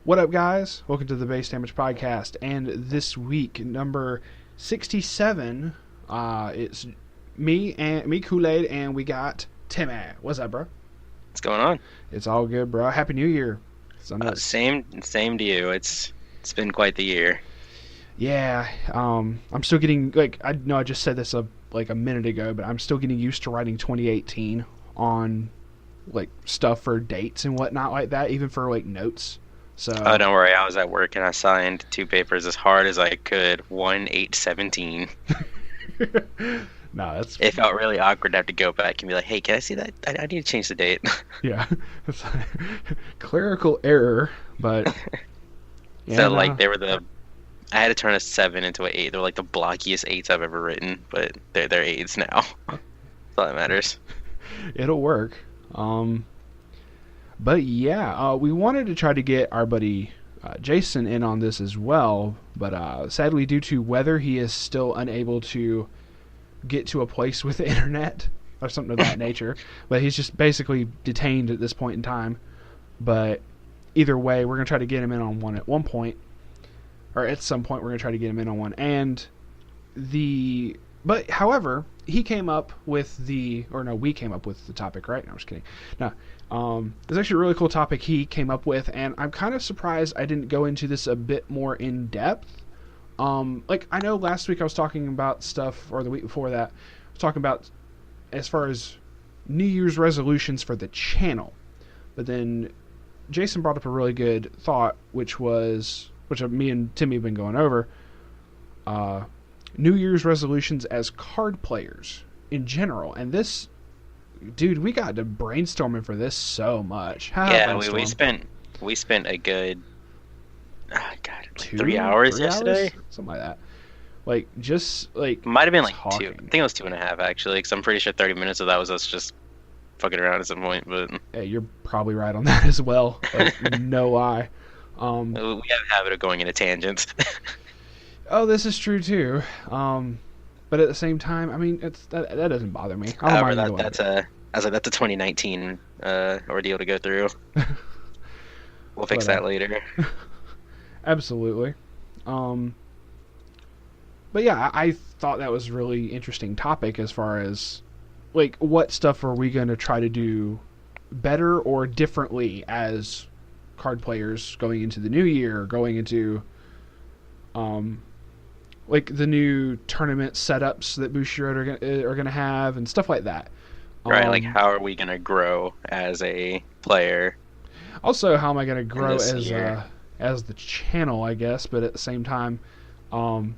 What up, guys? Welcome to the Base Damage Podcast. And this week, number 67, it's me, Kool-Aid, and we got Timmy. What's up, bro? What's going on? It's all good, bro. Happy New Year. Same to you. It's been quite the year. Yeah, I'm still getting, like, I know I just said this a minute ago, but I'm still getting used to writing 2018 on, like, stuff for dates and whatnot like that, even for, like, notes. So, Oh, don't worry. I was at work and I signed two papers as hard as I could. 1/8/17. no, that's It felt really awkward to have to go back and be like, "Hey, can I see that? I need to change the date." yeah, it's clerical error, but yeah, So no. like I had to turn a 7 into an 8. They're like the blockiest 8s I've ever written, but they're 8s now. That's all that matters. It'll work. But yeah, we wanted to try to get our buddy Jason in on this as well, but sadly, due to weather, he is still unable to get to a place with the internet or something of that nature. But he's just basically detained at this point in time. But either way, we're gonna try to get him in on one at one point, or at some point, we're gonna try to get him in on one. But however, he came up with we came up with the topic, right? No, I'm just kidding. No, it's actually a really cool topic he came up with, and I'm kind of surprised I didn't go into this a bit more in depth. Like, I know last week I was talking about stuff, or the week before that, I was talking about as far as New Year's resolutions for the channel. But then Jason brought up a really good thought, which me and Timmy have been going over. New Year's resolutions as card players in general. And this, dude, we got to brainstorming for this so much. Yeah, we spent a good, God, 3 hours yesterday. Something like that. Like, just like Might have been like talking. 2. I think it was 2.5 actually, because I'm pretty sure 30 minutes of that was us just fucking around at some point. But Yeah, you're probably right on that as well. Like, no lie. we have a habit of going into tangents. Oh, this is true too. But at the same time, I mean, that doesn't bother me. I don't However, mind that's a 2019 ordeal to go through. We'll fix that later. Absolutely. But yeah, I thought that was a really interesting topic as far as, like, what stuff are we going to try to do better or differently as card players going into the new year, going into like the new tournament setups that Bushiroad are gonna have and stuff like that. Right, like how are we gonna grow as a player? Also, how am I gonna grow year? as the channel, I guess. But at the same time, and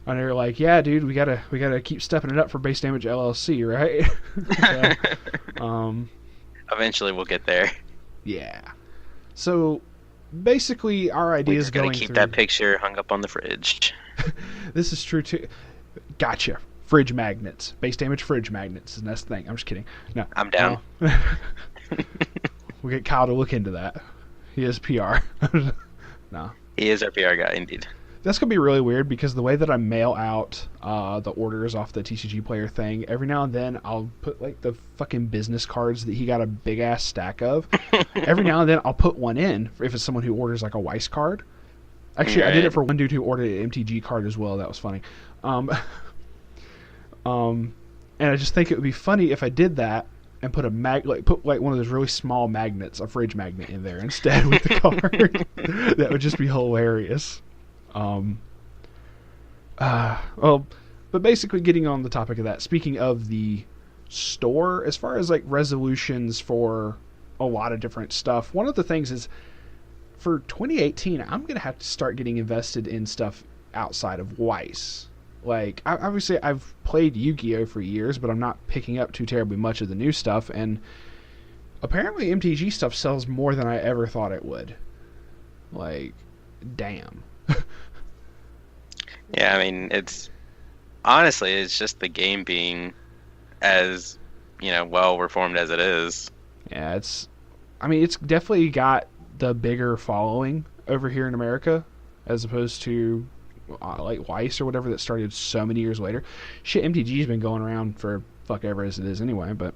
they're like, yeah, dude, we gotta keep stepping it up for Base Damage LLC, right? So, Eventually, we'll get there. yeah. So basically, our idea is Gotta going keep through. that picture hung up on the fridge. This is true too. Gotcha. Fridge magnets. Base damage fridge magnets is the next thing. I'm just kidding. No. I'm down. We'll get Kyle to look into that. He is PR. No. He is our PR guy, indeed. That's going to be really weird because the way that I mail out the orders off the TCG player thing, every now and then I'll put, like, the fucking business cards that he got a big ass stack of. Every now and then I'll put one in if it's someone who orders, like, a Weiss card. Actually, I did it for one dude who ordered an MTG card as well. That was funny. And I just think it would be funny if I did that and put put one of those really small magnets, a fridge magnet, in there instead with the card. That would just be hilarious. But basically, getting on the topic of that. Speaking of the store, as far as, like, resolutions for a lot of different stuff, one of the things is, for 2018, I'm going to have to start getting invested in stuff outside of Weiss. Like, obviously, I've played Yu-Gi-Oh! For years, but I'm not picking up too terribly much of the new stuff, and apparently MTG stuff sells more than I ever thought it would. Like, damn. Yeah, I mean, honestly, it's just the game being as, well reformed as it is. Yeah, it's definitely got the bigger following over here in America, as opposed to like Weiss or whatever that started so many years later. Shit, MTG's been going around for fuck ever as it is anyway. But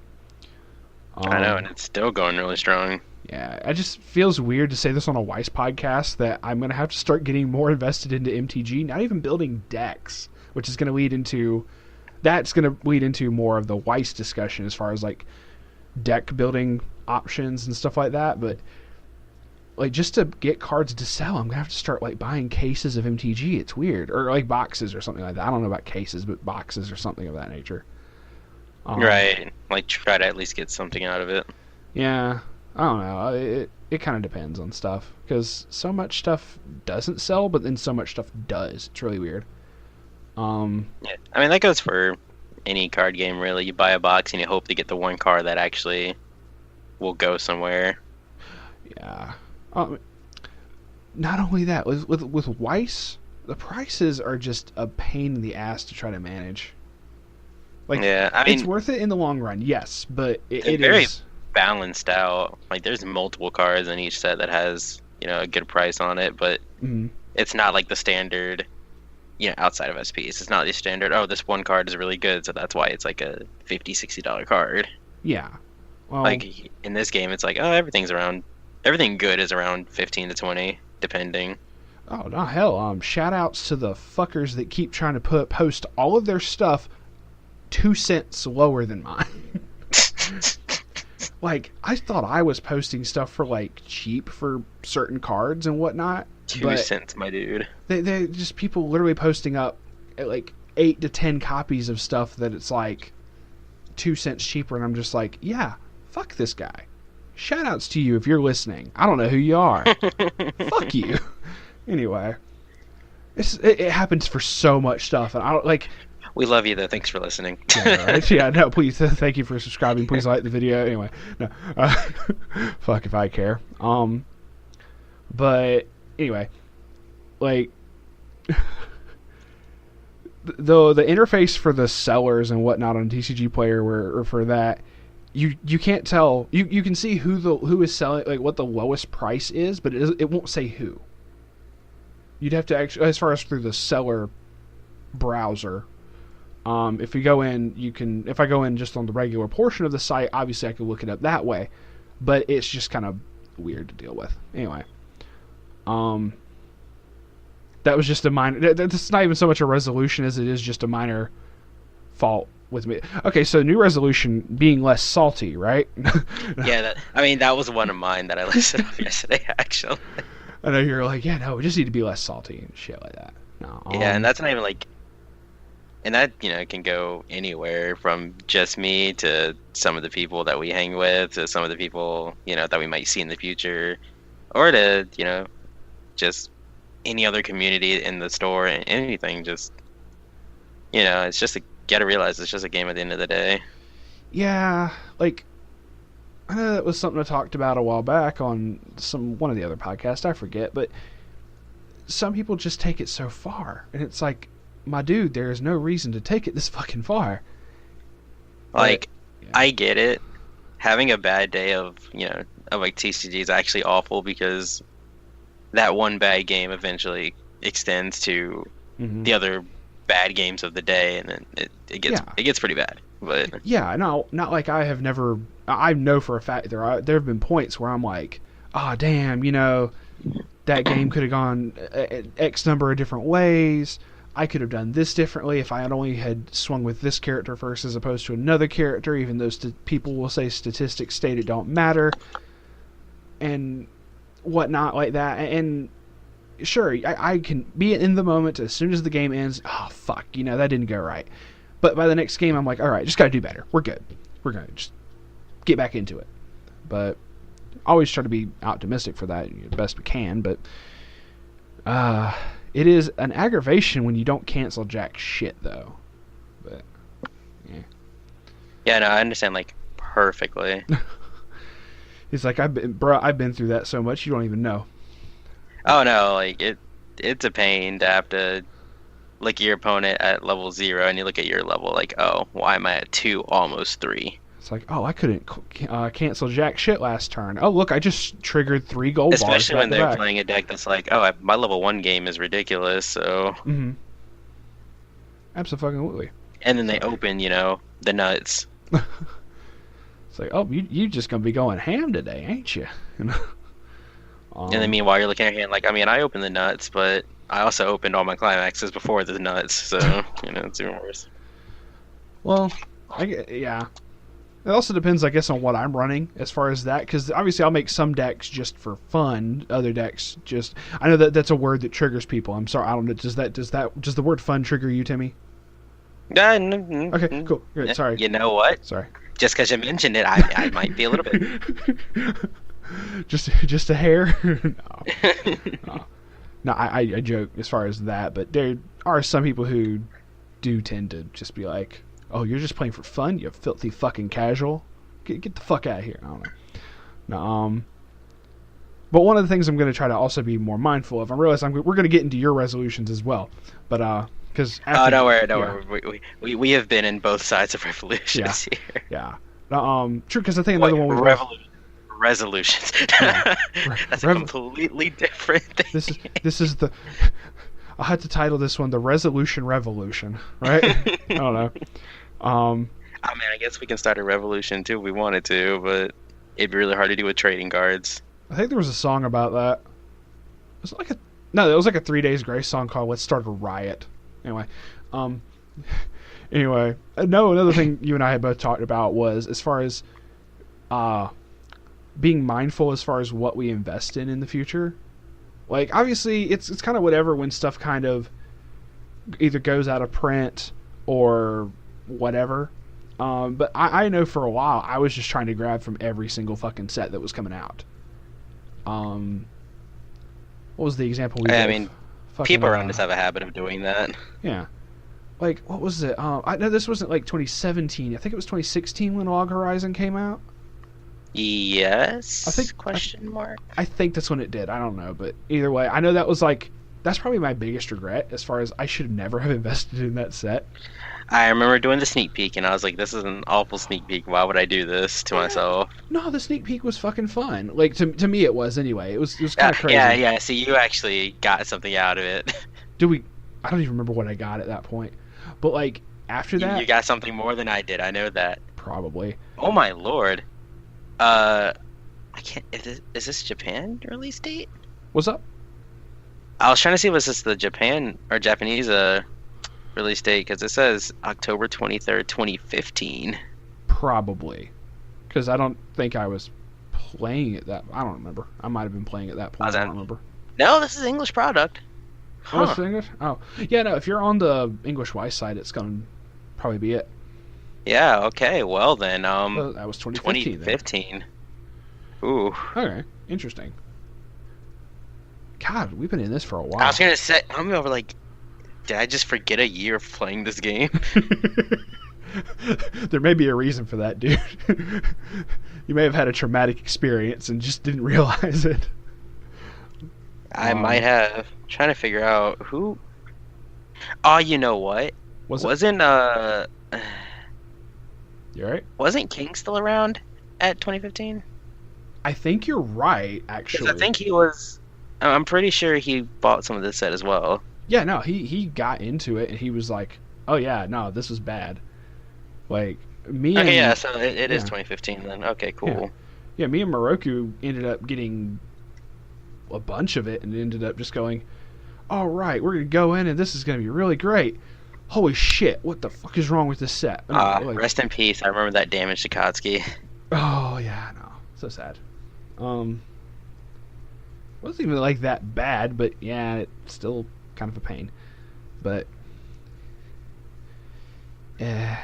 I know, and it's still going really strong. Yeah, it just feels weird to say this on a Weiss podcast that I'm going to have to start getting more invested into MTG, not even building decks, which is going to lead into... That's going to lead into more of the Weiss discussion as far as, like, deck building options and stuff like that, but, like, just to get cards to sell, I'm going to have to start, like, buying cases of MTG. It's weird. Or, like, boxes or something like that. I don't know about cases, but boxes or something of that nature. Right. Like, try to at least get something out of it. Yeah. I don't know. It kind of depends on stuff, because so much stuff doesn't sell, but then so much stuff does. It's really weird. Yeah, I mean that goes for any card game really. You buy a box and you hope to get the one card that actually will go somewhere. Yeah. Not only that, with Weiss, the prices are just a pain in the ass to try to manage. Like, yeah, I mean, it's worth it in the long run, yes, but it very is balanced out. Like, there's multiple cards in each set that has, you know, a good price on it, but it's not like the standard, you know, outside of SPs. It's not the standard, oh, this one card is really good, so that's why it's like a $50-$60 card. Yeah. Well, like, in this game, it's like, oh, everything good is around 15 to 20, depending. Oh, no, hell, shout outs to the fuckers that keep trying to post all of their stuff 2 cents lower than mine. Like, I thought I was posting stuff for, like, cheap for certain cards and whatnot. 2 cents, my dude. They just people literally posting up, like, 8 to 10 copies of stuff that it's, like, 2 cents cheaper, and I'm just like, yeah, fuck this guy. Shout outs to you if you're listening. I don't know who you are. Fuck you. Anyway. It happens for so much stuff, and I don't, like... We love you, though. Thanks for listening. Yeah, right? Yeah, no, please, thank you for subscribing. Please like the video. Anyway, no. Fuck if I care. But, anyway. Like, the interface for the sellers and whatnot on TCG Player, or for that, you can't tell. You can see who is selling, like, what the lowest price is, but it won't say who. You'd have to actually, as far as through the seller browser... if you go in, if I go in just on the regular portion of the site, obviously I could look it up that way, but it's just kind of weird to deal with. Anyway, that was just a minor, that's not even so much a resolution as it is just a minor fault with me. Okay, so new resolution, being less salty, right? Yeah, that was one of mine that I listed off yesterday, actually. I know you're like, yeah, no, we just need to be less salty and shit like that. No, yeah, and that's not even like... And that, you know, can go anywhere from just me to some of the people that we hang with to some of the people, you know, that we might see in the future, or to, you know, just any other community in the store and anything. Just, you know, it's just gotta realize it's just a game at the end of the day. Yeah, like, I know that was something I talked about a while back on one of the other podcasts, I forget, but some people just take it so far, and it's like, my dude, there is no reason to take it this fucking far. Like, yeah. I get it. Having a bad day of like TCG is actually awful, because that one bad game eventually extends to the other bad games of the day, and then it gets pretty bad. But yeah, no, not like I know for a fact there have been points where I'm like, oh damn, you know, that game could have gone X number of different ways. I could have done this differently if I had only swung with this character first as opposed to another character, even though people will say statistics state it don't matter and whatnot like that. And sure, I can be in the moment as soon as the game ends. Oh, fuck, you know, that didn't go right. But by the next game, I'm like, all right, just got to do better. We're good. We're going to just get back into it. But always try to be optimistic for that the best we can. But it is an aggravation when you don't cancel jack shit, though. But, yeah. Yeah, no, I understand, like, perfectly. It's like, I've been through that so much, you don't even know. Oh, no, like, it's a pain to have to look at your opponent at level 0, and you look at your level, like, oh, why am I at 2, almost 3? It's like, oh, I couldn't cancel jack shit last turn. Oh, look, I just triggered 3 gold bars. Especially when they're playing a deck that's like, oh, my level 1 game is ridiculous, so... Mm-hmm. Absolutely. And then they open, you know, the nuts. It's like, oh, you just gonna be going ham today, ain't you? You know. And then meanwhile, you're looking at your hand like, I mean, I opened the nuts, but I also opened all my climaxes before the nuts, so it's even worse. Well, yeah. It also depends, I guess, on what I'm running as far as that, because obviously I'll make some decks just for fun. Other decks just, I know that's a word that triggers people. I'm sorry, I don't know. Does the word fun trigger you, Timmy? Okay, cool, good. Sorry. You know what? Sorry. Just because you mentioned it, I might be a little bit. just a hair. No, I joke as far as that, but there are some people who do tend to just be like, oh, you're just playing for fun, you filthy fucking casual. Get the fuck out of here. I don't know. No, but one of the things I'm going to try to also be more mindful of, I realize we're going to get into your resolutions as well, but because don't worry. We have been in both sides of revolutions here. Yeah. True, because I think another one was resolutions. Yeah. That's a completely different thing. This is the. I had to title this one the Resolution Revolution, right? I don't know. I mean, I guess we can start a revolution too if we wanted to, but it'd be really hard to do with trading cards. I think there was a song about that. It was like a 3 Days Grace song called "Let's Start a Riot." Anyway, another thing you and I had both talked about was as far as being mindful as far as what we invest in the future. Like, obviously, it's kind of whatever when stuff kind of either goes out of print or whatever. But I know for a while I was just trying to grab from every single fucking set that was coming out. What was the example we gave? I mean, people around us have a habit of doing that. Yeah. Like, what was it? I know this wasn't like 2017. I think it was 2016 when Log Horizon came out. Yes. I think question mark. I think that's when it did. I don't know, but either way, I know that's probably my biggest regret as far as I should never have invested in that set. I remember doing the sneak peek and I was like, this is an awful sneak peek. Why would I do this to myself? No, the sneak peek was fucking fun. Like to me it was anyway. It was kind of crazy. Yeah. See, you actually got something out of it. I don't even remember what I got at that point. But like after that, you got something more than I did. I know that. Probably. Oh my lord. I can't. Is this Japan release date? What's up? I was trying to see was this the Japan or Japanese release date because it says October 23rd, 2015. Probably, because I don't think I was playing it that. I don't remember. I might have been playing at that point. I don't remember. No, this is English product. Huh. Oh, it's English? Oh, yeah. No, if you're on the English Weiss site, it's gonna probably be it. Yeah, okay, well then, that was 2015. 2015. Ooh. Okay, interesting. God, we've been in this for a while. I was gonna say, I'm over like, did I just forget a year of playing this game? There may be a reason for that, dude. You may have had a traumatic experience and just didn't realize it. I might have. I'm trying to figure out who. Oh, you know what? Wasn't You alright? Wasn't King still around at 2015? I think you're right, actually. I think he was. I'm pretty sure he bought some of this set as well. Yeah, no, he got into it and he was like, "Oh yeah, no, this was bad." Like me. Okay, yeah, so it is 2015 then. Okay, cool. Yeah, me and Moroku ended up getting a bunch of it and ended up just going, "All right, we're gonna go in and this is gonna be really great." Holy shit, what the fuck is wrong with this set? Rest in peace. I remember that damage to Kotsky. Oh, yeah, no. So sad. Wasn't even like that bad, but yeah, it's still kind of a pain. But yeah.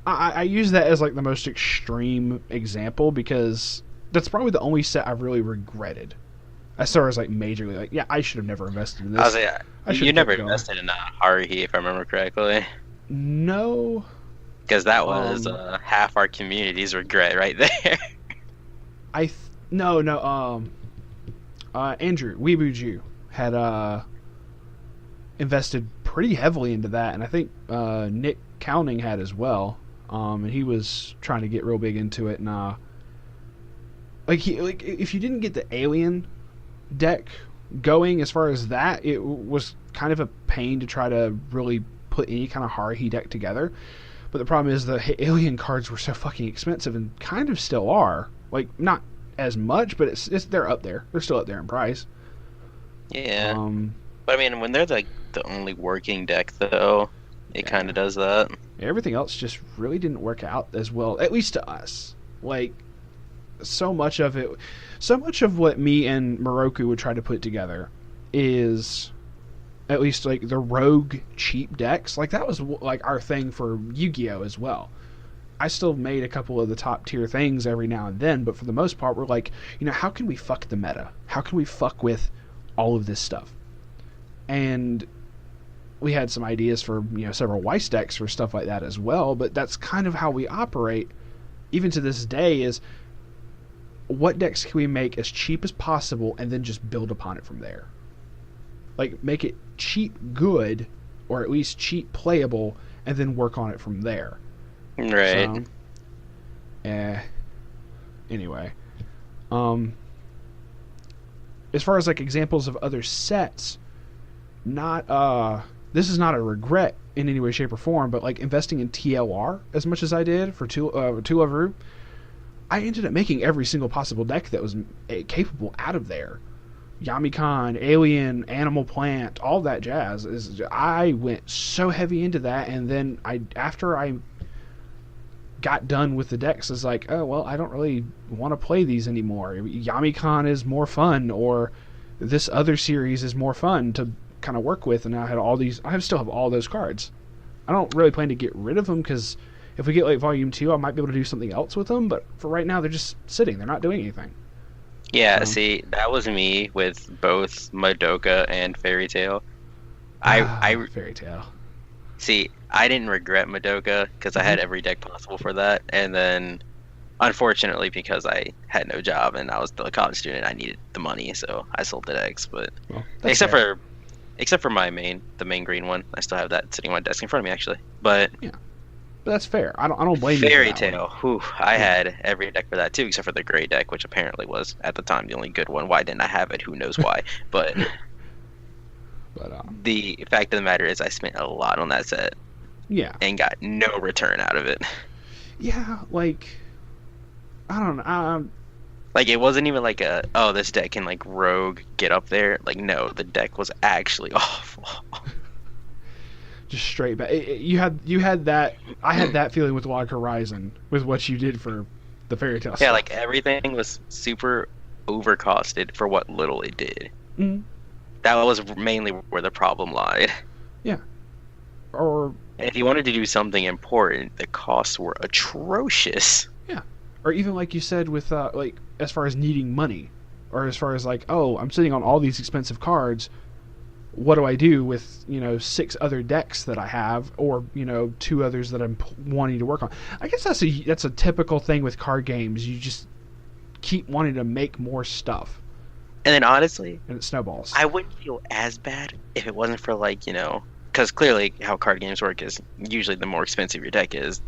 I use that as like the most extreme example because that's probably the only set I've really regretted. As far as like majorly, like, yeah, I should have never invested in this. You never invested in Haruhi, if I remember correctly. No. Because that was half our community's regret right there. Andrew Weebuju had invested pretty heavily into that, and I think Nick Cowning had as well. And he was trying to get real big into it, and if you didn't get the Alien deck going as far as that, it was kind of a pain to try to really put any kind of Haruhi deck together. But the problem is the Alien cards were so fucking expensive and kind of still are. Like, not as much, but they're up there. They're still up there in price. Yeah. But I mean, when they're like the only working deck, though, it kind of does that. Everything else just really didn't work out as well, at least to us. Like, so much of what me and Moroku would try to put together is at least like the rogue cheap decks. Like, that was like our thing for Yu-Gi-Oh as well. I still made a couple of the top tier things every now and then, but for the most part, we're like, how can we fuck the meta? How can we fuck with all of this stuff? And we had some ideas for, several Weiss decks for stuff like that as well, but that's kind of how we operate, even to this day, is what decks can we make as cheap as possible and then just build upon it from there. Like, make it cheap good, or at least cheap playable, and then work on it from there. Right. So, anyway. As far as, like, examples of other sets, this is not a regret in any way, shape, or form, but, like, investing in TLR as much as I did for Tularu, I ended up making every single possible deck that was capable out of there. Yamikon, Alien, Animal Plant, all that jazz. I went so heavy into that, and then after I got done with the decks, is like, oh, well, I don't really want to play these anymore. Yamikon is more fun, or this other series is more fun to kind of work with, and I still have all those cards. I don't really plan to get rid of them, because if we get like Volume 2, I might be able to do something else with them, but for right now, they're just sitting. They're not doing anything. Yeah, see, that was me with both Madoka and Fairy Tail. Fairy Tail. See, I didn't regret Madoka because I had every deck possible for that, and then unfortunately, because I had no job and I was still a college student, I needed the money, so I sold the decks. But except for the main green one, I still have that sitting on my desk in front of me actually. But yeah, but that's fair. I don't blame you. Fairy Tail. Whew, I had every deck for that too, except for the gray deck, which apparently was at the time the only good one. Why didn't I have it? Who knows why? But the fact of the matter is, I spent a lot on that set. Yeah. And got no return out of it. Yeah, like, I don't know. Like, it wasn't even like this deck can, like, rogue get up there. Like, no, the deck was actually awful. Just straight back. You had that. I had that feeling with Log Horizon, with what you did for the Fairy Tail stuff. Yeah, like, everything was super overcosted for what little it did. Mm-hmm. That was mainly where the problem lied. Yeah. Or if you wanted to do something important, the costs were atrocious. Yeah. Or even like you said with like, as far as needing money, or as far as like, oh, I'm sitting on all these expensive cards, what do I do with 6 other decks that I have, or 2 others that I'm wanting to work on? I guess that's a typical thing with card games. You just keep wanting to make more stuff. And then honestly, and it snowballs. I wouldn't feel as bad if it wasn't for like, because clearly how card games work is usually the more expensive your deck is,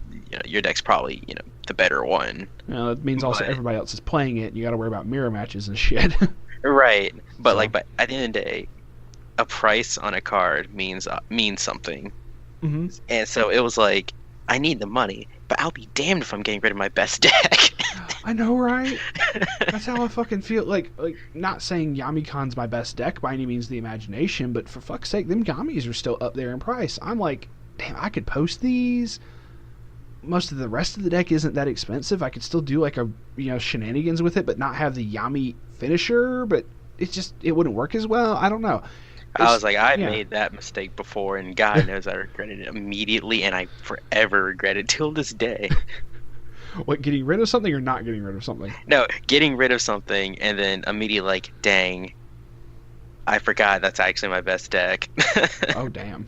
your deck's probably, the better one. That means also everybody else is playing it, and you got to worry about mirror matches and shit. Right. But but at the end of the day, a price on a card means something. Mm-hmm. And so it was like, I need the money, but I'll be damned if I'm getting rid of my best deck. I know, right? That's how I fucking feel. Like, not saying Yamikon's my best deck by any means of the imagination, but for fuck's sake, them Yamis are still up there in price. I'm like, damn, I could post these. Most of the rest of the deck isn't that expensive. I could still do like a shenanigans with it, but not have the Yami finisher. But it wouldn't work as well. I don't know. I was like, I made that mistake before, and God knows I regretted it immediately, and I forever regret it till this day. What, getting rid of something or not getting rid of something? No, getting rid of something, and then immediately like, dang, I forgot that's actually my best deck. Oh, damn.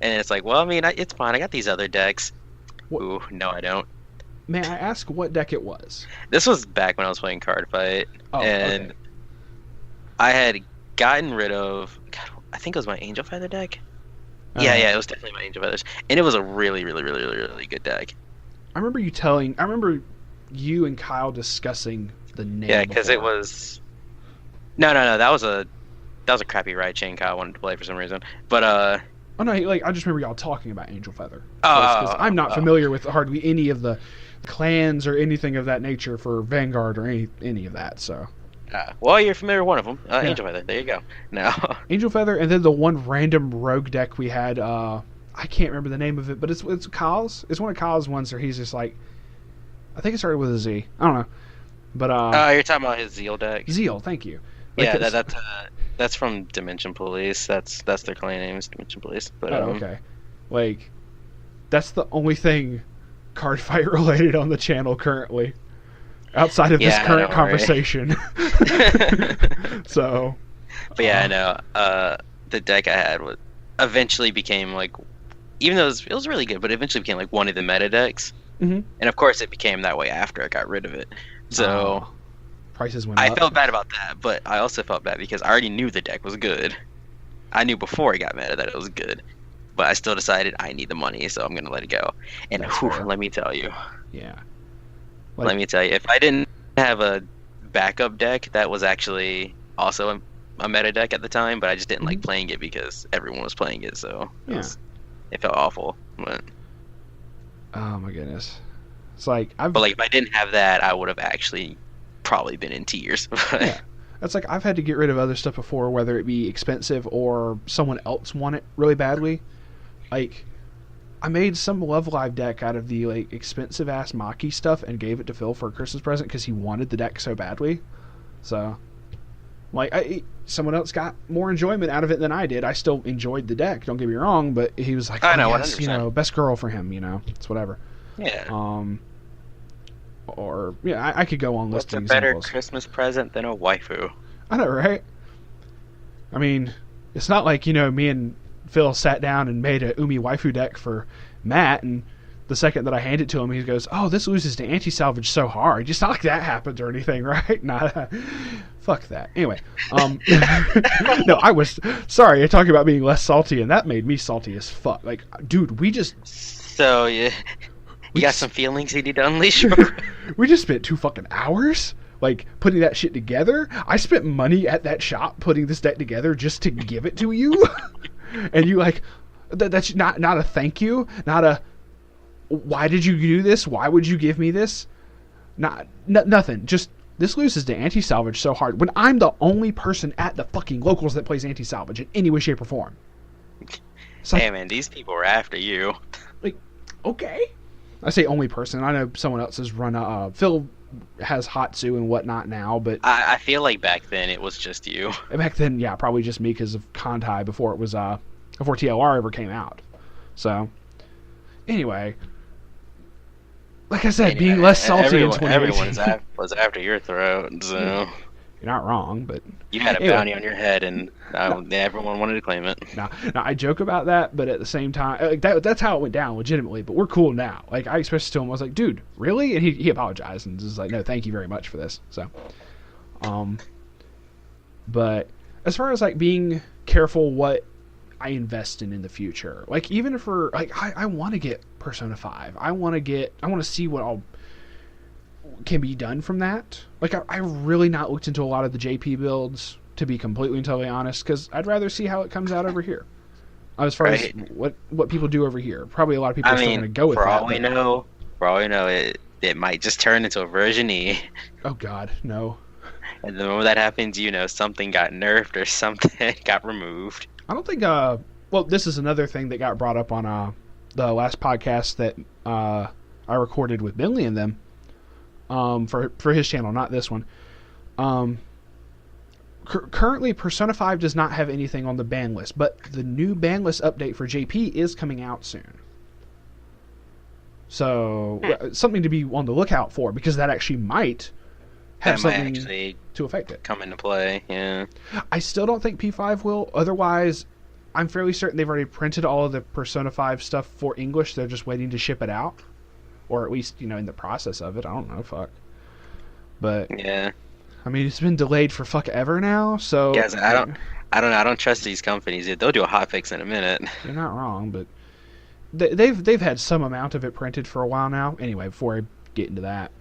And it's like, well, I mean, it's fine. I got these other decks. Ooh, no, I don't. May I ask what deck it was? This was back when I was playing Card Fight, and okay. I had gotten rid of, God, I think it was my Angel Feather deck. Yeah, it was definitely my Angel Feathers, and it was a really, really, really, really, really good deck. I remember you and Kyle discussing the name. Yeah, because it was. No. That was a crappy right chain Kyle wanted to play for some reason. But Oh no, like I just remember y'all talking about Angel Feather. Because Oh, I'm not familiar with hardly any of the clans or anything of that nature for Vanguard or any of that. So well, you're familiar with one of them, yeah, Angel Feather. There you go. No. Angel Feather, and then the one random rogue deck we had. I can't remember the name of it, but it's Kyle's. It's one of Kyle's ones where he's just like, I think it started with a Z. I don't know, but You're talking about his Zeal deck. Zeal. Thank you. Like Yeah, that's from Dimension Police. That's their clan name is Dimension Police. But okay, like that's the only thing card fight related on the channel currently, outside of this current conversation. So, but yeah, I know. The deck I had eventually became like, even though it was really good, but it eventually became like one of the meta decks. Mm-hmm. And of course, it became that way after I got rid of it. So prices went up. I felt bad about that, but I also felt bad because I already knew the deck was good. I knew before it got meta that it was good, but I still decided I need the money, so I'm gonna let it go. And let me tell you, yeah, let me tell you, if I didn't have a backup deck that was actually also a meta deck at the time, but I just didn't like playing it because everyone was playing it, so it felt awful. But oh my goodness, it's like but like if I didn't have that, I would have actually probably been in tears. Yeah. That's like I've had to get rid of other stuff before, whether it be expensive or someone else want it really badly. Like I made some Love Live deck out of the like expensive ass Maki stuff and gave it to Phil for a Christmas present because he wanted the deck so badly. So like someone else got more enjoyment out of it than I did. I still enjoyed the deck, don't get me wrong, but he was like, I know, yes, 100%. Best girl for him, it's whatever. Yeah. Or I could go on listing examples. What's a better examples. Christmas present than a waifu? I know, right? I mean, it's not like me and Phil sat down and made a Umi waifu deck for Matt, and the second that I hand it to him, he goes, "Oh, this loses to anti-salvage so hard." Just not like that happened or anything, right? Not fuck that. Anyway, no, I was sorry. I talking about being less salty, and that made me salty as fuck. Like, dude, we just so yeah. You got some feelings you need to unleash? We just spent 2 fucking hours, like, putting that shit together. I spent money at that shop putting this deck together just to give it to you. And you, like, that's not a thank you, not a, why did you do this? Why would you give me this? Nothing. Just, this loses to anti-salvage so hard when I'm the only person at the fucking locals that plays anti-salvage in any way, shape, or form. Like, hey, man, these people are after you. Like, okay. I say only person. I know someone else has run. Phil has Hatsu and whatnot now, but I feel like back then it was just you. Back then, yeah, probably just me because of Contai before it was before TLR ever came out. So anyway, like I said, being less salty in 2018. Everyone was after your throat, so you're not wrong, but you had a bounty on your head, and everyone wanted to claim it. Now I joke about that, but at the same time, like that's how it went down, legitimately. But we're cool now. Like I expressed it to him, I was like, "Dude, really?" And he apologized and was like, "No, thank you very much for this." So, but as far as like being careful what I invest in the future, like even for like I want to get Persona 5, I want to see what all can be done from that. Like I really not looked into a lot of the JP builds, to be completely and totally honest, because I'd rather see how it comes out over here. As far as what people do over here, probably a lot of people are still going to go with that. For all we know, it might just turn into a version E. Oh God, no. And the moment that happens, something got nerfed or something got removed. I don't think. Well, this is another thing that got brought up on the last podcast that I recorded with Billy and them. For his channel, not this one. Currently, Persona 5 does not have anything on the ban list, but the new ban list update for JP is coming out soon. So, something to be on the lookout for, because that actually might have something to affect it. Come into play, yeah. I still don't think P5 will. Otherwise, I'm fairly certain they've already printed all of the Persona 5 stuff for English. They're just waiting to ship it out. Or at least, in the process of it. I don't know, fuck. But yeah. I mean, it's been delayed for fuck ever now, so guys, I don't trust these companies. They'll do a hotfix in a minute. You're not wrong, but they've had some amount of it printed for a while now. Anyway, before I get into that,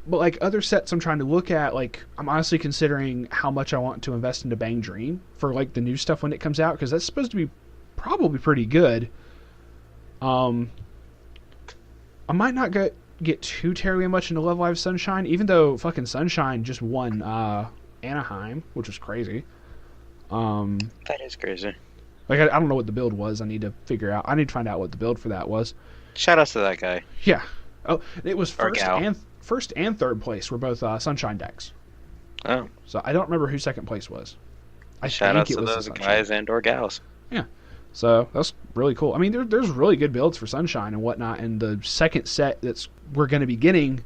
But like other sets I'm trying to look at, like I'm honestly considering how much I want to invest into Bang Dream for like the new stuff when it comes out, because that's supposed to be probably pretty good. I might not get too terribly much into Love Live Sunshine, even though fucking Sunshine just won Anaheim, which was crazy. That is crazy. Like I don't know what the build was. I need to figure out. I need to find out what the build for that was. Shout outs to that guy. Yeah. Oh, it was Or gal. first and third place were both Sunshine decks. Oh. So I don't remember who second place was. I Shout think outs it to was those the guys and or gals. Yeah. So that's really cool. I mean, there's really good builds for Sunshine and whatnot, and the second set we're going to be getting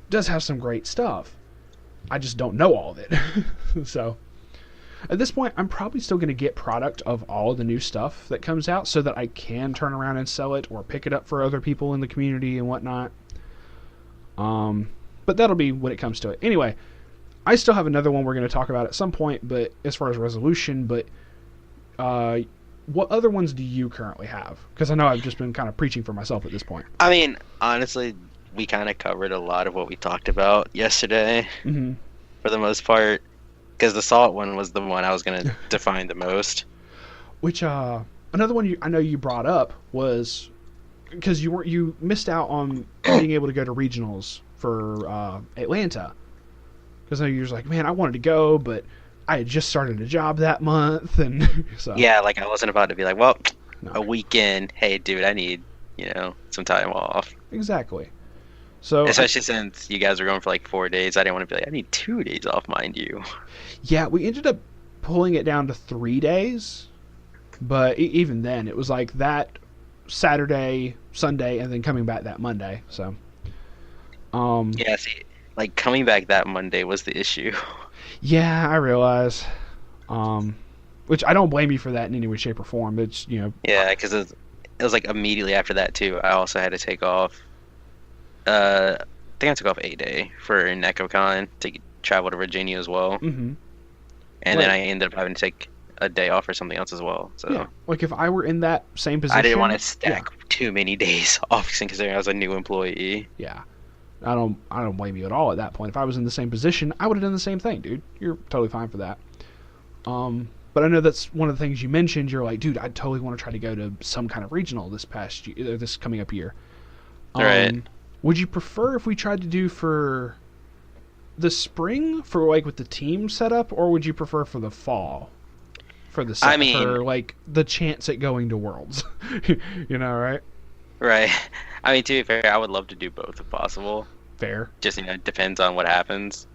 does have some great stuff. I just don't know all of it. So at this point, I'm probably still going to get product of all the new stuff that comes out so that I can turn around and sell it or pick it up for other people in the community and whatnot. But that'll be when it comes to it. Anyway, I still have another one we're going to talk about at some point, but as far as resolution, but what other ones do you currently have? Because I know I've just been kind of preaching for myself at this point. I mean, honestly, we kind of covered a lot of what we talked about yesterday, for the most part. Because the Salt one was the one I was going to define the most. Which, another one I know you brought up was because you missed out on being able to go to regionals for Atlanta. Because I know you was like, man, I wanted to go, but I had just started a job that month, and so Yeah, like I wasn't about to be like, well, No. a weekend, hey, dude, I need, some time off. Exactly. So Especially since you guys were going for like 4 days, I didn't want to be like, I need 2 days off, mind you. yeah, we ended up pulling it down to 3 days, but even then, it was like that Saturday, Sunday, and then coming back that Monday. So, Yeah, see, like coming back that Monday was the issue. yeah, I realize. Which I don't blame you for that in any way, shape, or form. It's Yeah, because it was like immediately after that too. I also had to take off. I think I took off a day for NecoCon to travel to Virginia as well, mm-hmm. and then I ended up having to take a day off for something else as well. So Yeah, like if I were in that same position, I didn't want to stack too many days off considering I was a new employee. Yeah, I don't blame you at all at that point. If I was in the same position, I would have done the same thing, dude. You're totally fine for that. But I know that's one of the things you mentioned. You're like, dude, I totally want to try to go to some kind of regional this past year, this coming up year. Right. Would you prefer if we tried to do for the spring for like with the team setup, or would you prefer for the fall for the set, for like the chance at going to Worlds? Right? Right. I mean, to be fair, I would love to do both if possible. Fair. Just it depends on what happens.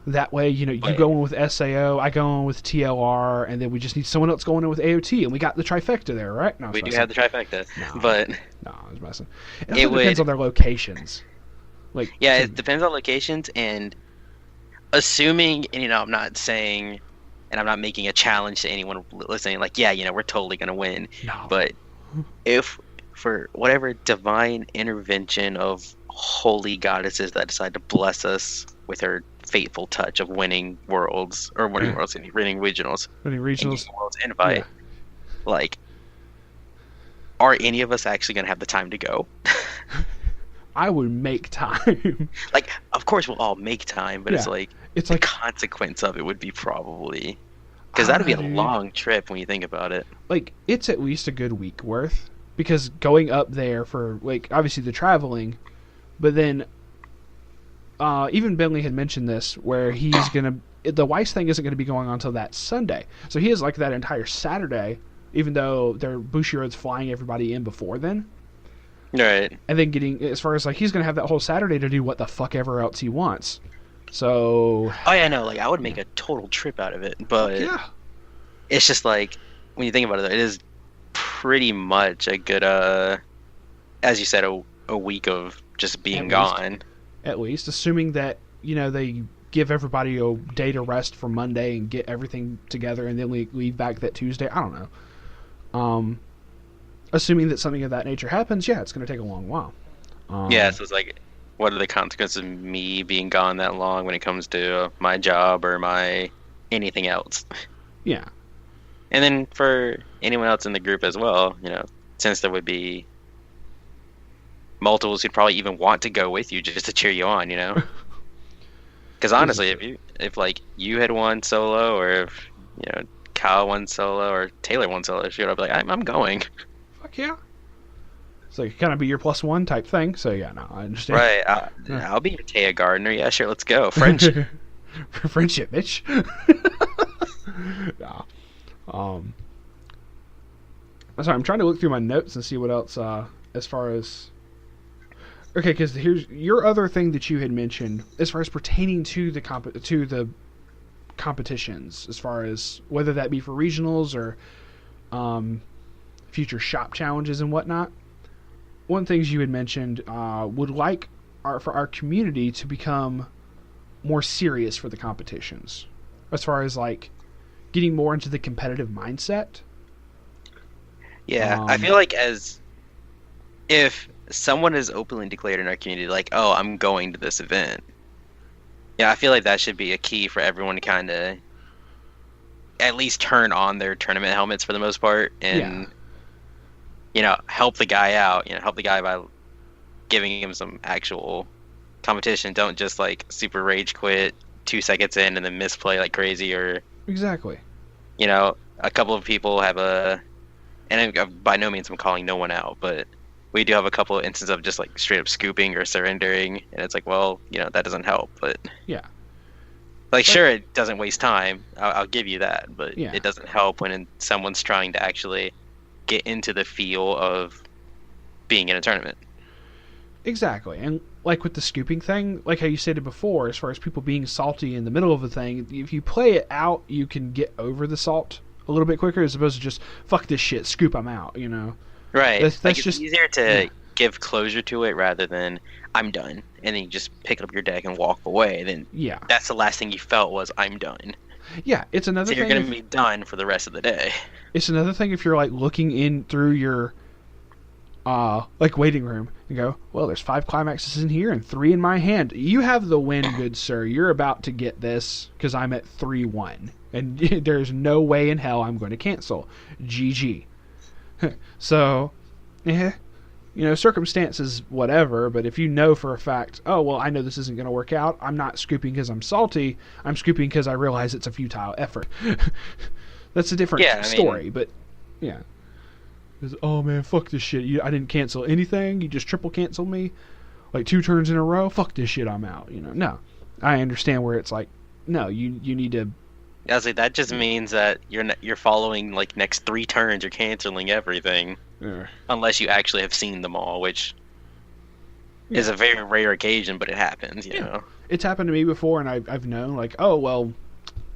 That way, you go in with SAO, I go in with TLR, and then we just need someone else going in with AOT, and we got the trifecta there, right? No, we do have the trifecta, but no, I was messing. It also depends on their locations. Like, yeah, it depends on locations, and assuming, and I'm not saying, and I'm not making a challenge to anyone listening, like, yeah, we're totally gonna win. No. But if for whatever divine intervention of holy goddesses that decide to bless us with her fateful touch of winning worlds or winning regionals, winning regionals, and worlds invite, like, are any of us actually gonna have the time to go? I would make time. Like, of course we'll all make time, but it's like the consequence of it would be probably, because that'd be a long trip when you think about it. Like, it's at least a good week worth, because going up there for like obviously the traveling, but then even Bentley had mentioned this where he's gonna the Weiss thing isn't gonna be going on until that Sunday, so he has like that entire Saturday, even though their Bushiroad's flying everybody in before then. Right. And then getting, as far as like, he's going to have that whole Saturday to do what the fuck ever else he wants. So. Oh, yeah, no, like, I would make a total trip out of it, but it's just like, when you think about it, it is pretty much a good, as you said, a week of just being gone. At least, assuming that, they give everybody a day to rest for Monday and get everything together and then we leave back that Tuesday. I don't know. Assuming that something of that nature happens, it's going to take a long while. So it's like, what are the consequences of me being gone that long when it comes to my job or my anything else? Yeah. And then for anyone else in the group as well, since there would be multiples who'd probably even want to go with you just to cheer you on, Because honestly, if like you had won solo, or if Kyle won solo, or Taylor won solo, shoot, I'd be like, I'm going. Fuck yeah. So it kind of be your +1 type thing. So yeah, no, I understand. Right. I'll be your Taya Gardner. Yeah, sure. Let's go. Friendship. Friendship, bitch. Nah. Sorry, I'm trying to look through my notes and see what else as far as. Okay, because here's your other thing that you had mentioned as far as pertaining to the competitions, as far as whether that be for regionals or future shop challenges and whatnot. One of the things you had mentioned would like for our community to become more serious for the competitions, as far as like getting more into the competitive mindset. Yeah, I feel like if someone is openly declared in our community, like, oh, I'm going to this event. Yeah, I feel like that should be a key for everyone to kind of at least turn on their tournament helmets for the most part, and help the guy out. Help the guy by giving him some actual competition. Don't just like super rage quit 2 seconds in and then misplay like crazy, or exactly. A couple of people have and by no means I'm calling no one out, but we do have a couple of instances of just like straight up scooping or surrendering, and it's like, well, that doesn't help. But yeah, like, sure, it doesn't waste time. I'll give you that, but yeah, it doesn't help when someone's trying to actually get into the feel of being in a tournament. Exactly. And like with the scooping thing, like how you stated before, as far as people being salty in the middle of a thing, if you play it out, you can get over the salt a little bit quicker, as opposed to just fuck this shit, scoop, I'm out. Right. That's like, just it's easier to give closure to it rather than I'm done, and then you just pick up your deck and walk away. Then that's the last thing you felt was I'm done. Yeah, it's another thing. So you're going to be done for the rest of the day. It's another thing if you're like looking in through your like waiting room and go, well, there's 5 climaxes in here and 3 in my hand. You have the win, good sir. You're about to get this because I'm at 3-1, and there's no way in hell I'm going to cancel. GG. So, circumstances, whatever, but if you know for a fact, oh, well, I know this isn't going to work out, I'm not scooping because I'm salty, I'm scooping because I realize it's a futile effort. That's a different story, but yeah. Oh man, fuck this shit. I didn't cancel anything, you just triple canceled me like 2 turns in a row, fuck this shit, I'm out. No. I understand where it's like, no, you need to. I was like, that just means that you're following like next 3 turns, you're canceling everything, unless you actually have seen them all, which is a very rare occasion, but it happens. It's happened to me before, and I've known like, oh well,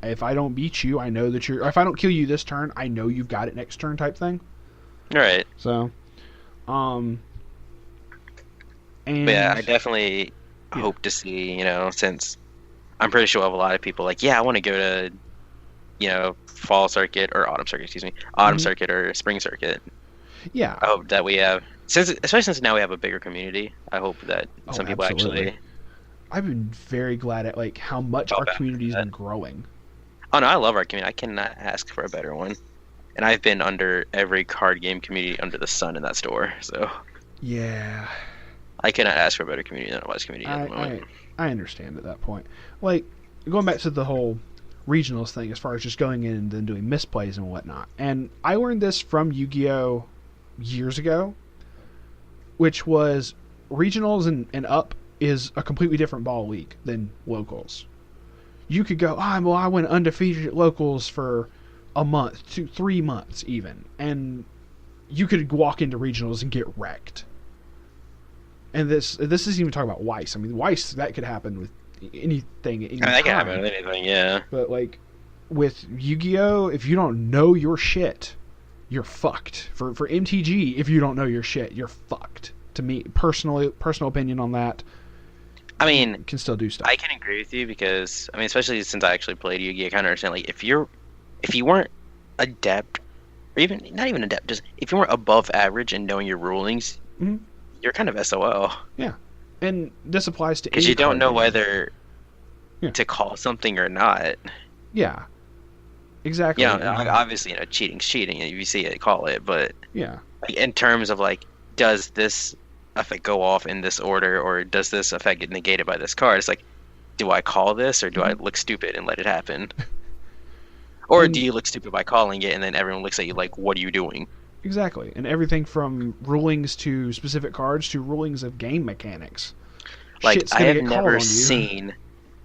if I don't beat you, I know that or if I don't kill you this turn, I know you've got it next turn, type thing. Right. So, and but yeah, I definitely hope to see, since I'm pretty sure we'll have a lot of people like, I want to go to fall circuit or autumn circuit, circuit or spring circuit. Yeah. I hope that we have, especially since now we have a bigger community, I hope that some people actually. I've been very glad at like how much our community's been growing. Oh no, I love our community. I cannot ask for a better one. And I've been under every card game community under the sun in that store, so. Yeah. I cannot ask for a better community than a Weiss community at the moment. I understand at that point. Like, going back to the whole regionals thing, as far as just going in and then doing misplays and whatnot. And I learned this from Yu-Gi-Oh! Years ago, which was regionals and up is a completely different ball league than locals. You could go, I went undefeated at locals for a month, 2-3 months even, and you could walk into regionals and get wrecked. And this isn't even talking about Weiss. I mean, Weiss, that could happen with anything. That can happen with anything, yeah. But like with Yu-Gi-Oh, if you don't know your shit, you're fucked. For MTG, if you don't know your shit, you're fucked. To me, personal opinion on that. I mean, you can still do stuff. I can agree with you because especially since I actually played Yu-Gi-Oh, I kind of understand. Like, if you weren't adept, or even not even adept, just if you weren't above average in knowing your rulings, you're kind of SOL. Yeah, and this applies to because you don't know whether to call something or not. Yeah, exactly. Obviously, cheating's cheating. If you see it, call it. But yeah, like, in terms of like, does this effect go off in this order, or does this effect get negated by this card? It's like, do I call this or do I look stupid and let it happen? Or do you look stupid by calling it and then everyone looks at you like, what are you doing? Exactly. And everything from rulings to specific cards to rulings of game mechanics. Like, Shit's gonna get called on you.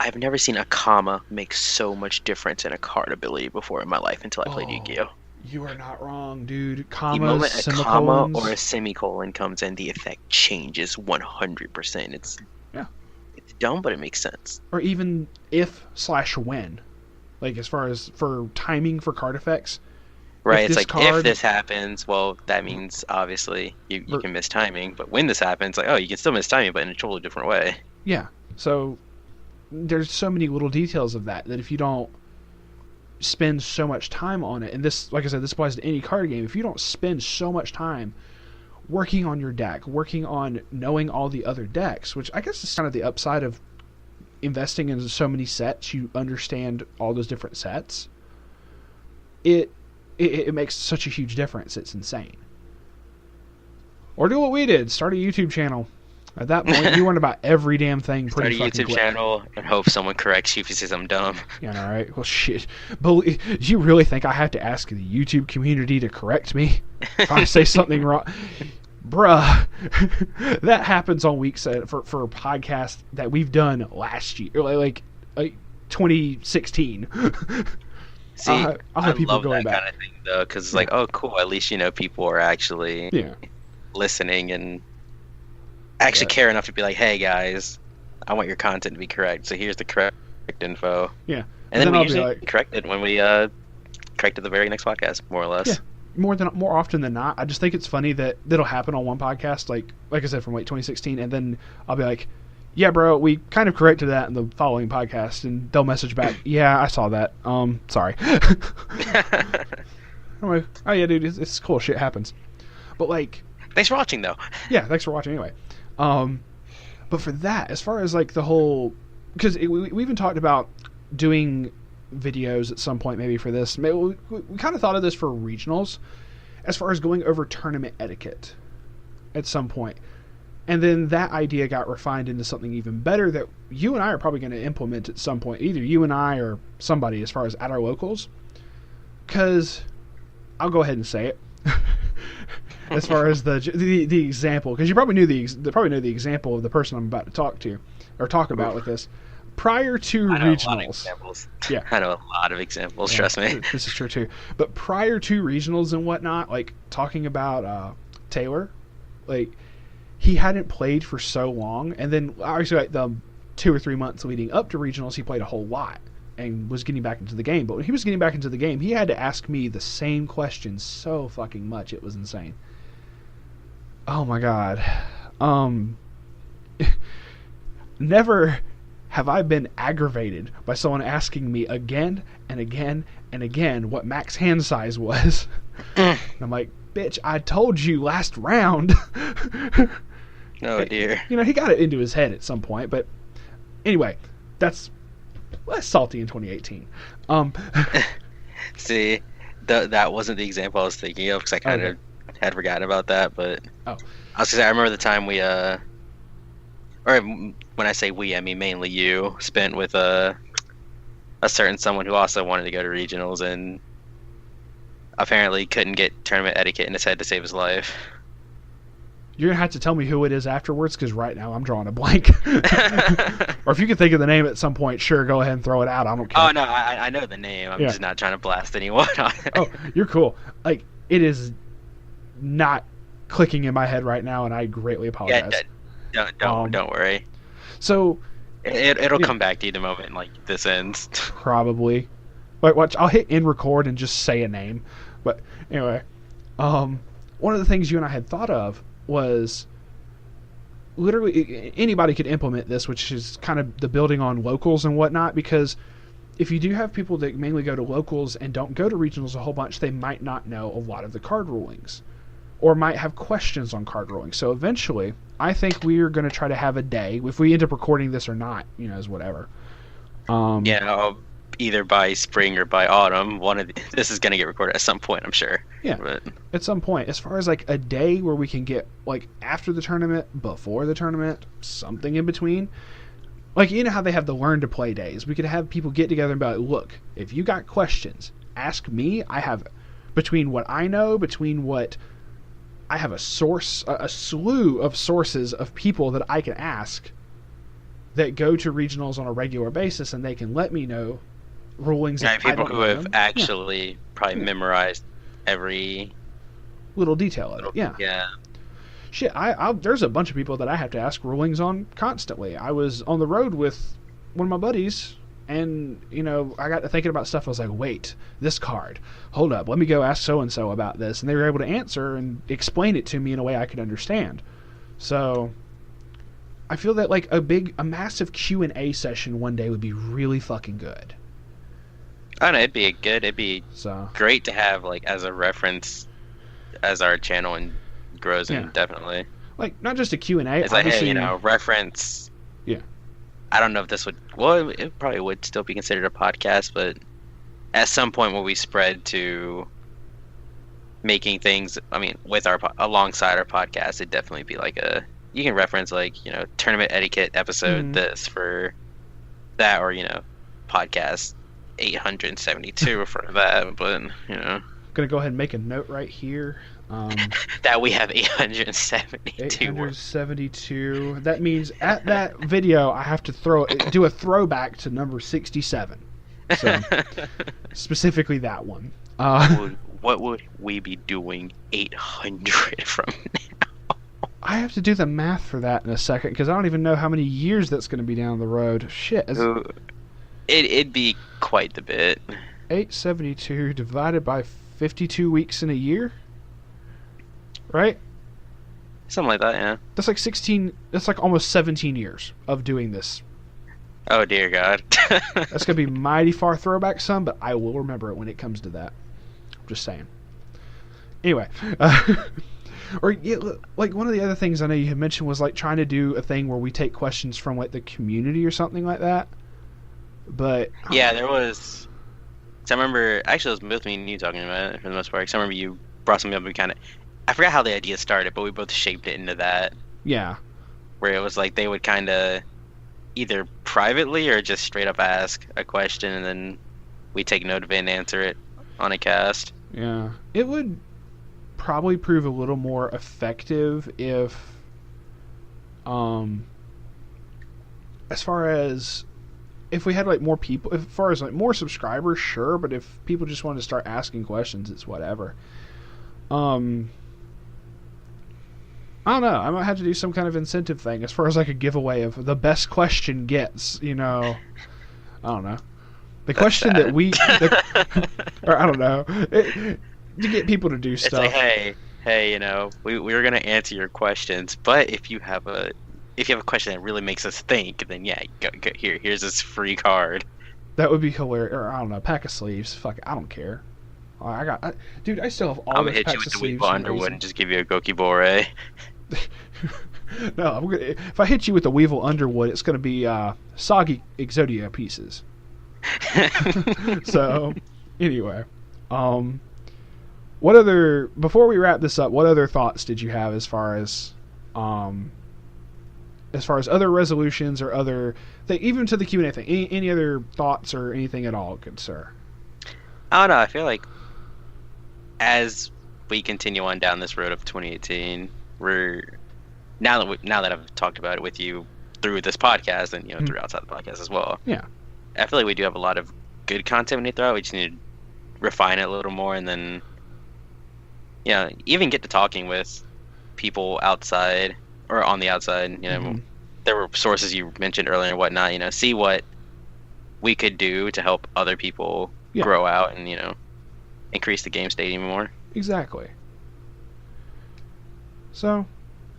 I've never seen a comma make so much difference in a card ability before in my life until I played Yu-Gi-Oh! You are not wrong, dude. The Commas, moment a comma semicolons. or a semicolon comes in, the effect changes 100%. It's dumb, but it makes sense. Or even if/when. Like, as far as for timing for card effects. Right, it's like, if this happens, well, that means, obviously, you can miss timing. But when this happens, like, oh, you can still miss timing, but in a totally different way. Yeah, so there's so many little details of that if you don't spend so much time on it, and this, like I said, this applies to any card game, if you don't spend so much time working on your deck, working on knowing all the other decks, which I guess is kind of the upside of investing in so many sets, you understand all those different sets, it makes such a huge difference. It's insane. Or do what we did, start a YouTube channel. At that point, you learn about every damn thing pretty fucking quick. Start a YouTube channel and hope someone corrects you if he says I'm dumb. Yeah, all right. Well, shit. But do you really think I have to ask the YouTube community to correct me if I say something wrong? Bruh. That happens on weeks for a podcast that we've done last year, like 2016. See, I love that kind of thing, though, because it's like, oh, cool, at least, people are actually listening and actually care enough to be like, hey, guys, I want your content to be correct, so here's the correct info. Yeah. And then we usually correct it when we correct it the very next podcast, more or less. Yeah. More often than not. I just think it's funny that that'll happen on one podcast, like I said, from 2016, and then I'll be like, yeah, bro, we kind of corrected that in the following podcast, and they'll message back, yeah, I saw that. Sorry. I'm like, oh yeah, dude, it's cool. Shit happens. But thanks for watching, though. Yeah, thanks for watching anyway. But for that, as far as the whole, because we even talked about doing videos at some point, maybe for this. Maybe we kind of thought of this for regionals, as far as going over tournament etiquette at some point. And then that idea got refined into something even better that you and I are probably going to implement at some point. Either you and I or somebody, as far as at our locals. Because I'll go ahead and say it. As far as the example, because you probably know the example of the person I'm about to talk about with this. Prior to regionals, yeah, I know a lot of examples. Yeah, trust me, this is true too. But prior to regionals and whatnot, talking about Taylor, he hadn't played for so long, and then obviously the 2 or 3 months leading up to regionals, he played a whole lot and was getting back into the game. But when he was getting back into the game, he had to ask me the same question so fucking much, it was insane. Oh my god. Never have I been aggravated by someone asking me again and again and again what max hand size was. And I'm like, bitch, I told you last round. Oh dear. He got it into his head at some point, but anyway, that's less salty in 2018. See, that wasn't the example I was thinking of, because I kind of had forgotten about that, but I was gonna say, I remember the time we or when I say we, I mean mainly you, spent with a certain someone who also wanted to go to regionals and apparently couldn't get tournament etiquette in his head to save his life. You're gonna have to tell me who it is afterwards, because right now I'm drawing a blank. Or if you can think of the name at some point, sure, go ahead and throw it out. I don't care. Oh no, I know the name. I'm just not trying to blast anyone on it. Oh, you're cool. It is not clicking in my head right now, and I greatly apologize. Yeah, don't worry. So it'll come back to you the moment this ends. Probably. Watch, I'll hit end record and just say a name. But anyway, one of the things you and I had thought of was literally anybody could implement this, which is kind of the building on locals and whatnot, because if you do have people that mainly go to locals and don't go to regionals a whole bunch, they might not know a lot of the card rulings or might have questions on card rulings. So eventually, I think we're going to try to have a day, if we end up recording this or not, is whatever. Either by spring or by autumn, this is going to get recorded at some point, I'm sure. Yeah, but at some point. As far as a day where we can get after the tournament, before the tournament, something in between, Like, you know how they have the learn to play days? We could have people get together and be like, look, if you got questions, ask me. I have, between what I know, between what I have a slew of sources of people that I can ask that go to regionals on a regular basis, and they can let me know rulings. Yeah, people who have actually probably memorized every little detail of it. Yeah. Shit, there's a bunch of people that I have to ask rulings on constantly. I was on the road with one of my buddies, and, you know, I got to thinking about stuff. I was like, wait, this card. Hold up, let me go ask so-and-so about this. And they were able to answer and explain it to me in a way I could understand. So I feel that, like, a massive Q&A session one day would be really fucking good. I don't know, it'd be great to have, like, as a reference as our channel and grows indefinitely. Like, not just a Q&A. It's like, hey, you know, reference. Yeah. I don't know if this would... Well, it probably would still be considered a podcast, but at some point will we spread to making things... I mean, with alongside our podcast, it'd definitely be like you can reference, like, you know, tournament etiquette episode this for that, or, you know, podcast 872 for that, but, you know... Gonna go ahead and make a note right here. That we have 872. 872. That means at that video, I have to do a throwback to number 67. So, specifically that one. What would we be doing 800 from now? I have to do the math for that in a second, because I don't even know how many years that's going to be down the road. Shit. It'd be quite the bit. 872 divided by 52 weeks in a year? Right? Something like that, yeah. That's like 16... That's like almost 17 years of doing this. Oh, dear God. That's going to be mighty far throwback, son, but I will remember it when it comes to that. I'm just saying. Anyway. Like, one of the other things I know you had mentioned was, like, trying to do a thing where we take questions from, like, the community or something like that. But... Yeah, there was... So I remember... Actually, it was both me and you talking about it, for the most part. Because I remember you brought something up and we kind of... I forgot how the idea started, but we both shaped it into that. Yeah. Where it was like they would kind of either privately or just straight up ask a question, and then we take note of it and answer it on a cast. Yeah. It would probably prove a little more effective if, as far as if we had, like, more people, as far as, like, more subscribers, sure, but if people just wanted to start asking questions, it's whatever. I don't know. I might have to do some kind of incentive thing as far as, like, a giveaway of the best question gets, you know. I don't know. The question that we... or I don't know. To get people to do stuff. It's like, hey, you know, we're going to answer your questions, but if you have a question that really makes us think, then yeah, go, here's this free card. That would be hilarious. Or, I don't know, pack of sleeves. Fuck it, I don't care. Dude, I still have all those packs of sleeves. I'm going to hit you with the Weevil Underwood and just give you a Goki Bore. No, if I hit you with the Weevil Underwood, it's going to be soggy Exodia pieces. So, anyway. Before we wrap this up, what other thoughts did you have as far as other resolutions or other... even to the Q&A thing, any other thoughts or anything at all, good sir? I don't know, I feel like as we continue on down this road of 2018, now that I've talked about it with you through this podcast and, you know, through outside the podcast as well. Yeah. I feel like we do have a lot of good content we need to throw out. We just need to refine it a little more, and then, you know, even get to talking with people outside or on the outside. You know, there were sources you mentioned earlier and whatnot. You know, see what we could do to help other people grow out and, you know, increase the game state even more. Exactly. So,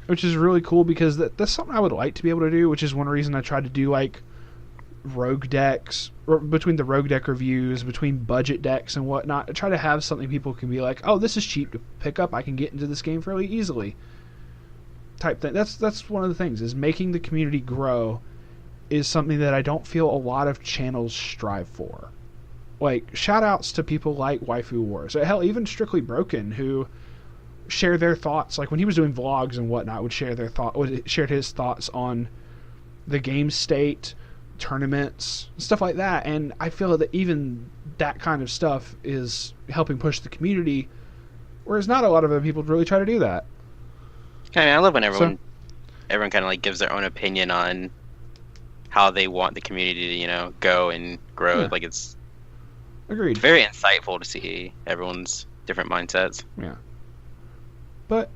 which is really cool because that's something I would like to be able to do, which is one reason I tried to do, like, rogue decks, or between the rogue deck reviews, between budget decks and whatnot. I try to have something people can be like, oh, this is cheap to pick up, I can get into this game fairly easily. Type thing. That's one of the things, is making the community grow is something that I don't feel a lot of channels strive for. Like, shout outs to people like Waifu Wars. Hell, even Strictly Broken, who share their thoughts, like when he was doing vlogs and whatnot, shared his thoughts on the game state, tournaments, stuff like that. And I feel that even that kind of stuff is helping push the community, whereas not a lot of other people really try to do that. I mean, I love when everyone kind of like gives their own opinion on how they want the community to, go and grow. Yeah. Like it's Agreed. very insightful to see everyone's different mindsets. Yeah. But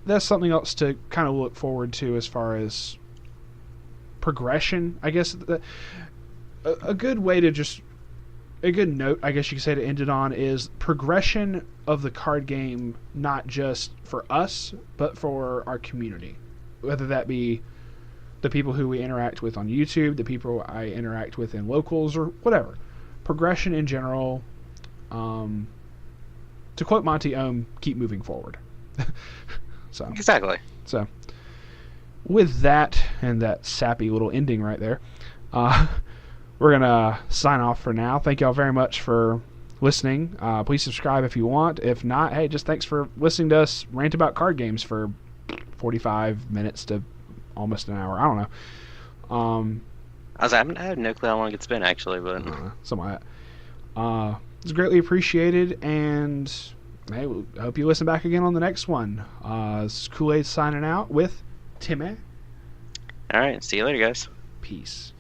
that's something else to kind of look forward to as far as progression, I guess. A good way to just... A good note, I guess you could say, to end it on is progression of the card game, not just for us, but for our community. Whether that be the people who we interact with on YouTube, the people I interact with in locals, or whatever. Progression in general. To quote Monty Ohm, keep moving forward. Exactly. So, with that, and that sappy little ending right there, we're going to sign off for now. Thank y'all very much for listening. Please subscribe if you want. If not, hey, just thanks for listening to us rant about card games for 45 minutes to almost an hour. I don't know. I have no clue how long it's been, actually, but... something like that. It's greatly appreciated, and hey, I hope you listen back again on the next one. This is Kool-Aid signing out with Timmy. All right, see you later, guys. Peace.